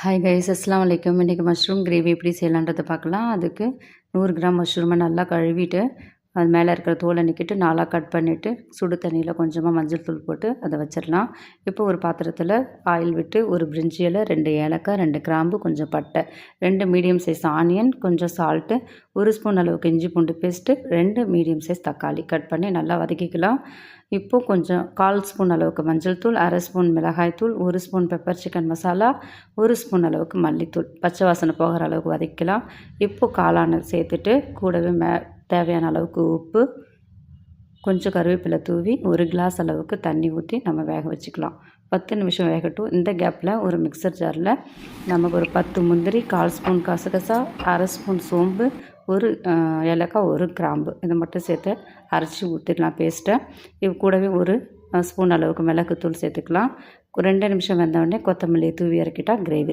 Hi guys, அஸ்ஸலாமு அலைக்கும். இன்றைக்கி மஷ்ரூம் கிரேவி எப்படி செய்யலான்றதை பார்க்கலாம். அதுக்கு 100 கிராம் மஷ்ரூமை நல்லா கழுவிட்டு அது மேலே இருக்கிற தோலை நீக்கிட்டு 4ஆக கட் பண்ணிவிட்டு சுடு தண்ணியில் கொஞ்சமாக மஞ்சள் தூள் போட்டு அதை வச்சிடலாம். இப்போ ஒரு பாத்திரத்தில் ஆயில் விட்டு ஒரு பிரிஞ்சி இலை, 2 ஏலக்காய், 2 கிராம்பு, கொஞ்சம் பட்டை, 2 மீடியம் சைஸ் ஆனியன், கொஞ்சம் சால்ட்டு, 1 ஸ்பூன் அளவுக்கு இஞ்சி பூண்டு பேஸ்ட்டு, 2 மீடியம் சைஸ் தக்காளி கட் பண்ணி நல்லா வதக்கிக்கலாம். இப்போது கொஞ்சம் 1/4 ஸ்பூன் அளவுக்கு மஞ்சள் தூள், 1/2 ஸ்பூன் மிளகாய் தூள், 1 spoon pepper chicken masala, 1 spoon அளவுக்கு மல்லித்தூள் பச்சை வாசனை போகிற அளவுக்கு வதக்கலாம். இப்போது காளானை சேர்த்துட்டு கூடவே தேவையான அளவுக்கு உப்பு, கொஞ்சம் கருவேப்பிலை தூவி 1 கிளாஸ் அளவுக்கு தண்ணி ஊற்றி நம்ம வேக வச்சுக்கலாம். 10 நிமிஷம் வேகட்டும். இந்த கேப்பில் ஒரு மிக்சர் ஜாரில் நமக்கு ஒரு 10 முந்திரி, 1/4 ஸ்பூன் கசகசா, 1/2 ஸ்பூன் சோம்பு, 1 ஏலக்காய், 1 கிராம்பு இதை மட்டும் சேர்த்து அரைச்சி ஊற்றிடலாம் பேஸ்ட்டை. இது கூடவே 1 ஸ்பூன் அளவுக்கு மிளகுத்தூள் சேர்த்துக்கலாம். 2 நிமிஷம் வெந்தவுடனே கொத்தமல்லியை தூவி இறக்கிட்டால் கிரேவி